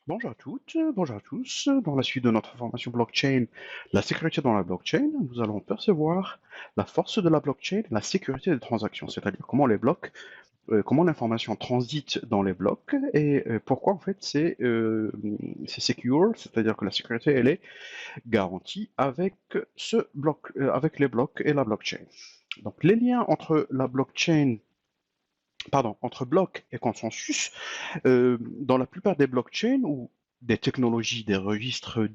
Bonjour à toutes, bonjour à tous. Dans la suite de notre formation blockchain, la sécurité dans la blockchain, nous allons percevoir la force de la blockchain, la sécurité des transactions, c'est-à-dire comment les blocs, comment l'information transite dans les blocs et pourquoi en fait c'est secure, c'est-à-dire que la sécurité elle est garantie avec ce bloc, avec les blocs et la blockchain. Donc les liens entre la blockchain, pardon, entre blocs et consensus dans la plupart des blockchains ou des technologies, des registres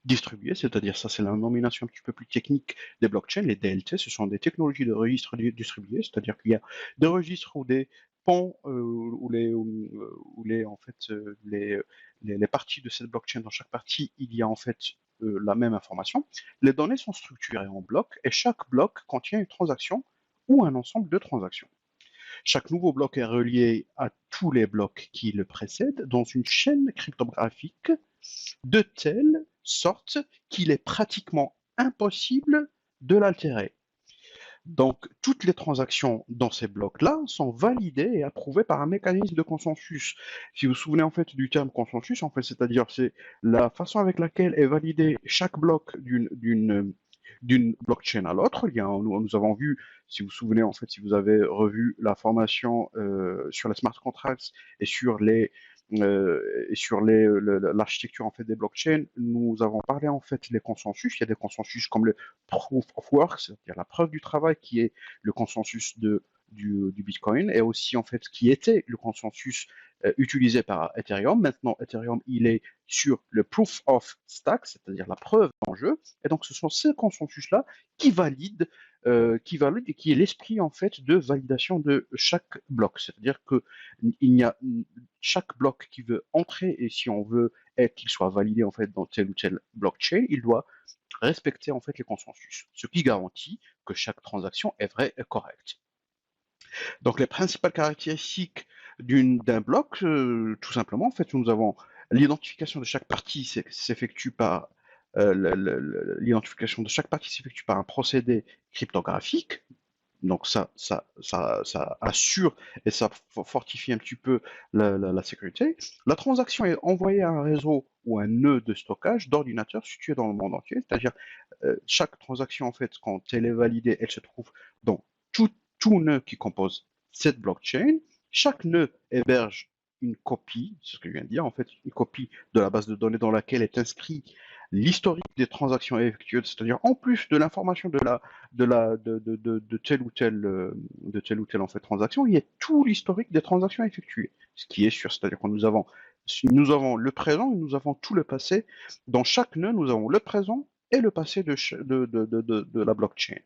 distribués, c'est-à-dire ça c'est la nomination un petit peu plus technique des blockchains, les DLT, ce sont des technologies de registres distribués, c'est-à-dire qu'il y a des registres ou des ponts où les en fait les parties de cette blockchain, dans chaque partie il y a en fait la même information. Les données sont structurées en blocs et chaque bloc contient une transaction ou un ensemble de transactions. Chaque nouveau bloc est relié à tous les blocs qui le précèdent dans une chaîne cryptographique de telle sorte qu'il est pratiquement impossible de l'altérer. Donc, toutes les transactions dans ces blocs-là sont validées et approuvées par un mécanisme de consensus. Si vous vous souvenez en fait du terme consensus, en fait, c'est-à-dire c'est la façon avec laquelle est validé chaque bloc d'une blockchain à l'autre. Nous avons vu, si vous vous souvenez, en fait, si vous avez revu la formation sur les smart contracts et sur l'architecture en fait des blockchains, nous avons parlé en fait des consensus. Il y a des consensus comme le proof of work, c'est-à-dire la preuve du travail, qui est le consensus du Bitcoin, et aussi en fait qui était le consensus utilisé par Ethereum. Maintenant, Ethereum, il est sur le proof of stack, c'est-à-dire la preuve en jeu. Et donc, ce sont ces consensus-là qui valident, et qui est l'esprit en fait de validation de chaque bloc. C'est-à-dire que il y a chaque bloc qui veut entrer et si on veut qu'il soit validé en fait dans telle ou telle blockchain, il doit respecter en fait les consensus, ce qui garantit que chaque transaction est vraie et correcte. Donc les principales caractéristiques d'un bloc, tout simplement, en fait, nous avons l'identification de chaque partie s'effectue par l'identification de chaque partie s'effectue par un procédé cryptographique. Donc ça assure et ça fortifie un petit peu la sécurité. La transaction est envoyée à un réseau ou un nœud de stockage d'ordinateurs situés dans le monde entier, c'est-à-dire chaque transaction, en fait, quand elle est validée, elle se trouve dans tout, tout nœud qui compose cette blockchain. Chaque nœud héberge une copie, c'est ce que je viens de dire, en fait, une copie de la base de données dans laquelle est inscrit l'historique des transactions effectuées, c'est-à-dire en plus de l'information de telle ou telle en fait transaction, il y a tout l'historique des transactions effectuées, ce qui est sûr, c'est-à-dire que nous avons le présent et nous avons tout le passé. Dans chaque nœud, nous avons le présent et le passé de la blockchain.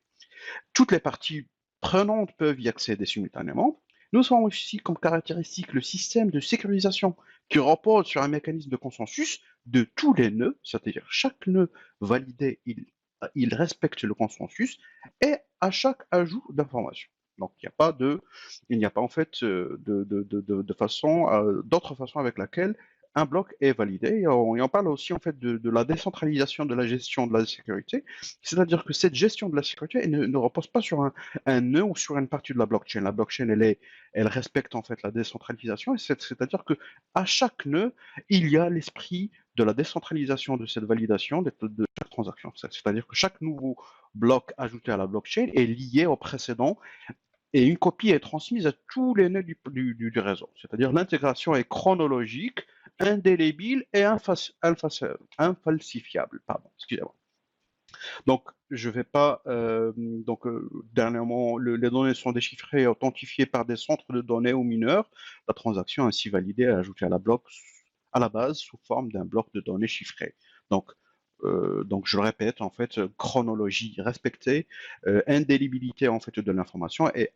Toutes les parties prenantes peuvent y accéder simultanément. Nous avons aussi comme caractéristique le système de sécurisation qui repose sur un mécanisme de consensus de tous les nœuds, c'est-à-dire chaque nœud validé, il respecte le consensus et à chaque ajout d'information. Donc il n'y a pas en fait de façon, d'autre façon avec laquelle un bloc est validé. Et on parle aussi en fait de la décentralisation de la gestion de la sécurité, c'est-à-dire que cette gestion de la sécurité ne repose pas sur un nœud ou sur une partie de la blockchain. La blockchain, elle respecte en fait la décentralisation, et c'est-à-dire que à chaque nœud, il y a l'esprit de la décentralisation de cette validation de chaque transaction. C'est-à-dire que chaque nouveau bloc ajouté à la blockchain est lié au précédent et une copie est transmise à tous les nœuds du réseau. C'est-à-dire l'intégration est chronologique, indélébile et infalsifiable. Pardon, excusez-moi. Donc, je vais pas. Dernièrement, les données sont déchiffrées et authentifiées par des centres de données ou mineurs. La transaction ainsi validée est ajoutée à la base sous forme d'un bloc de données chiffré. Donc, donc je le répète, en fait, chronologie respectée, indélibilité en fait de l'information et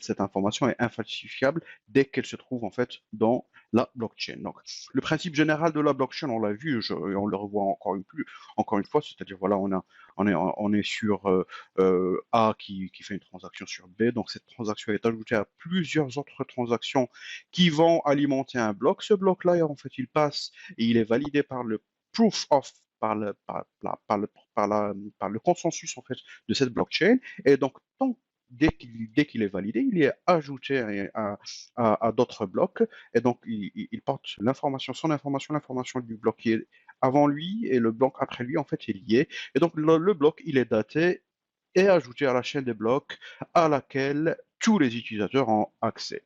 cette information est infalsifiable dès qu'elle se trouve en fait dans la blockchain. Donc, le principe général de la blockchain, on l'a vu, et on le revoit encore une fois, c'est-à-dire voilà, on est sur A qui fait une transaction sur B, donc cette transaction est ajoutée à plusieurs autres transactions qui vont alimenter un bloc. Ce bloc-là, en fait, il passe et il est validé par le proof of par le, par, par le consensus en fait de cette blockchain. Et donc, tant dès qu'il est validé, il est ajouté à d'autres blocs, et donc il porte l'information du bloc qui est avant lui, et le bloc après lui, en fait, est lié. Et donc le bloc, il est daté et ajouté à la chaîne des blocs à laquelle tous les utilisateurs ont accès.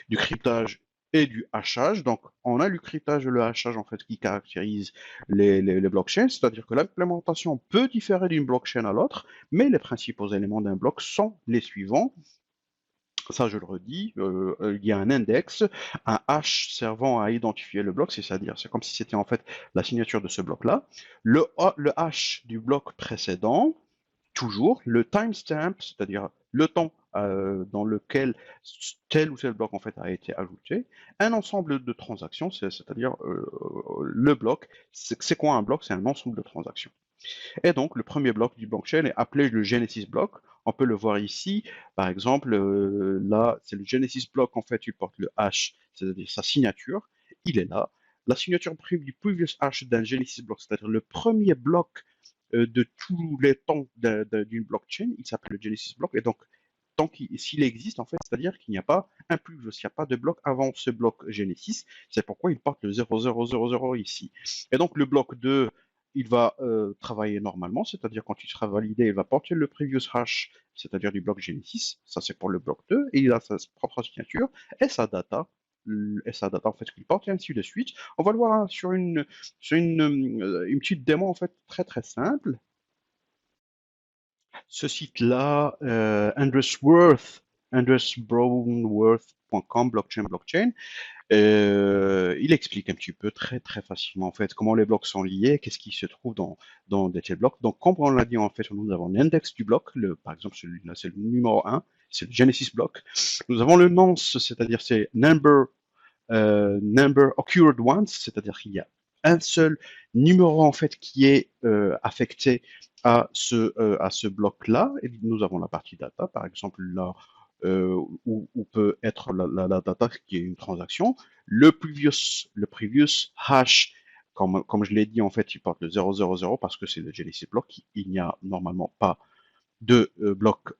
Du cryptage et du hachage. Donc, on a le cryptage et le hachage en fait qui caractérisent les blockchains, c'est-à-dire que l'implémentation peut différer d'une blockchain à l'autre, mais les principaux éléments d'un bloc sont les suivants. Ça, je le redis, il y a un index, un hash servant à identifier le bloc, c'est-à-dire, c'est comme si c'était en fait la signature de ce bloc-là. Le hash du bloc précédent, toujours le timestamp, c'est-à-dire le temps dans lequel tel ou tel bloc en fait a été ajouté, un ensemble de transactions, c'est-à-dire le bloc. C'est quoi un bloc? C'est un ensemble de transactions. Et donc le premier bloc du blockchain est appelé le Genesis block. On peut le voir ici, par exemple, là c'est le Genesis block, en fait il porte le hash, c'est-à-dire sa signature, il est là. La signature du previous hash d'un Genesis block, c'est-à-dire le premier bloc de tous les temps d'une blockchain, il s'appelle le Genesis block, et donc s'il existe, en fait, c'est-à-dire qu'il n'y a pas un previous, il n'y a pas de bloc avant ce bloc Genesis, c'est pourquoi il porte le 0000 ici. Et donc le bloc 2, il va travailler normalement, c'est-à-dire quand il sera validé, il va porter le previous hash, c'est-à-dire du bloc Genesis, ça c'est pour le bloc 2, et il a sa propre signature et sa data en fait qu'il porte, et ainsi de suite. On va le voir hein, sur une petite démo en fait très très simple. Ce site-là, andresbrownworth.com, blockchain, il explique un petit peu très très facilement en fait comment les blocs sont liés, qu'est-ce qui se trouve dans des tels blocs. Donc comme on l'a dit en fait, nous avons l'index du bloc, par exemple celui-là c'est le numéro 1, c'est le Genesis block. Nous avons le nonce, c'est-à-dire c'est number occurred once, c'est-à-dire qu'il y a un seul numéro en fait qui est affecté à ce bloc-là. Et nous avons la partie data, par exemple là où peut être la data qui est une transaction. Le previous hash, comme je l'ai dit, en fait, il porte le 000 parce que c'est le Genesis block. Il n'y a normalement pas de bloc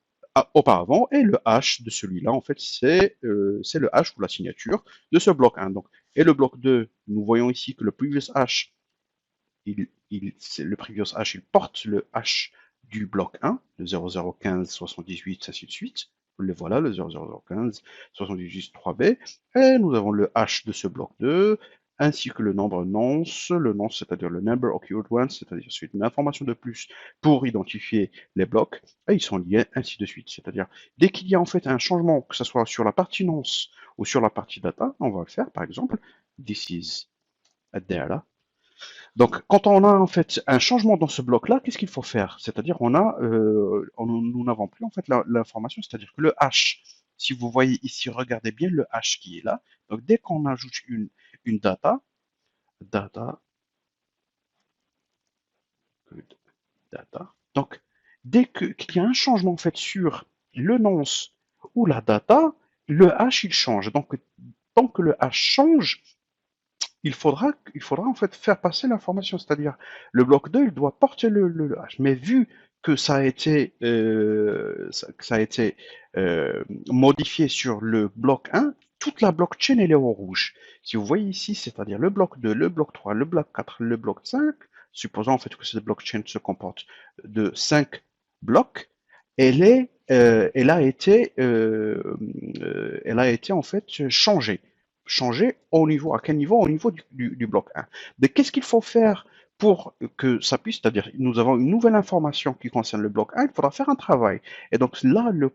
auparavant, et le hash de celui-là, en fait, c'est le hash ou la signature de ce bloc 1. Donc, et le bloc 2, nous voyons ici que le previous hash, le previous hash, il porte le hash du bloc 1, le 0015 78, ainsi de suite. Le voilà, le 00015 78 3b. Et nous avons le hash de ce bloc 2, ainsi que le nombre nonce, c'est-à-dire le number occurred once, c'est-à-dire c'est une information de plus pour identifier les blocs, et ils sont liés, ainsi de suite. C'est-à-dire, dès qu'il y a en fait un changement, que ce soit sur la partie nonce ou sur la partie data, on va le faire, par exemple, this is a there, donc, quand on a en fait un changement dans ce bloc-là, qu'est-ce qu'il faut faire? C'est-à-dire, nous n'avons plus en fait l'information, c'est-à-dire que le hash, si vous voyez ici, regardez bien le hash qui est là. Donc, dès qu'on ajoute une data, data. Donc, dès qu'il y a un changement en fait sur le nonce ou la data, le hash il change. Donc, tant que le hash change, il faudra en fait faire passer l'information, c'est-à-dire le bloc 2, il doit porter le hash. Mais vu que ça a été modifié sur le bloc 1, toute la blockchain elle est au rouge. Si vous voyez ici, c'est-à-dire le bloc 2, le bloc 3, le bloc 4, le bloc 5, supposons en fait que cette blockchain se comporte de 5 blocs, elle a été en fait changée au niveau, à quel niveau? Au niveau du bloc 1. Mais qu'est-ce qu'il faut faire pour que ça puisse, c'est-à-dire nous avons une nouvelle information qui concerne le bloc 1, il faudra faire un travail. Et donc là, le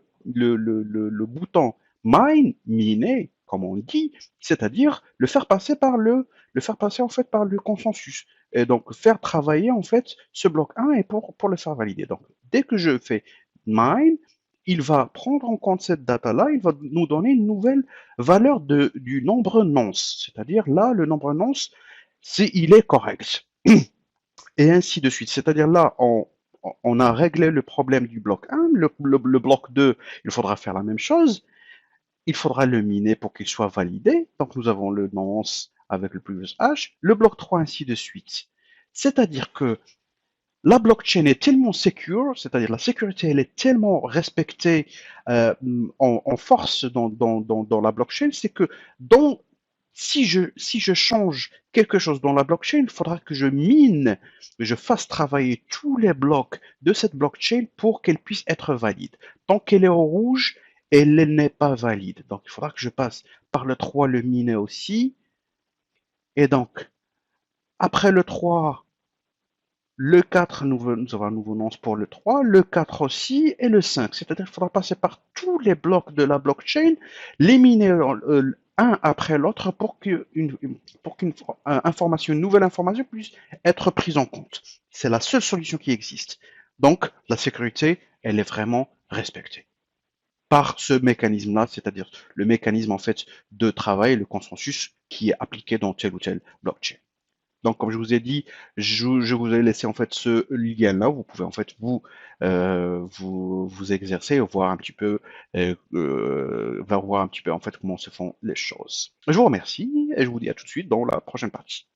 bouton miner, comme on dit, c'est-à-dire le faire passer en fait par le consensus. Et donc faire travailler en fait ce bloc 1 et pour le faire valider. Donc dès que je fais mine, il va prendre en compte cette data-là, il va nous donner une nouvelle valeur du nombre nonce. C'est-à-dire là, le nombre nonce, il est correct. Et ainsi de suite. C'est-à-dire là, on a réglé le problème du bloc 1, le bloc 2, il faudra faire la même chose. Il faudra le miner pour qu'il soit validé. Donc nous avons le nonce avec le previous hash, le bloc 3, ainsi de suite. C'est-à-dire que La blockchain est tellement secure, c'est-à-dire la sécurité, elle est tellement respectée en force dans la blockchain, c'est que dans, si je change quelque chose dans la blockchain, il faudra que je mine, je fasse travailler tous les blocs de cette blockchain pour qu'elle puisse être valide. Tant qu'elle est au rouge, elle n'est pas valide. Donc il faudra que je passe par le 3 le miner aussi. Et donc, après le 3, le 4, nous avons un nouveau nom pour le 3, le 4 aussi, et le 5. C'est-à-dire qu'il faudra passer par tous les blocs de la blockchain, les miner un après l'autre pour qu'une information, une nouvelle information puisse être prise en compte. C'est la seule solution qui existe. Donc, la sécurité, elle est vraiment respectée par ce mécanisme-là, c'est-à-dire le mécanisme en fait de travail, le consensus qui est appliqué dans telle ou telle blockchain. Donc, comme je vous ai dit, je vous ai laissé en fait ce lien-là. Vous pouvez en fait vous exercer, voir un petit peu, voir un petit peu en fait comment se font les choses. Je vous remercie et je vous dis à tout de suite dans la prochaine partie.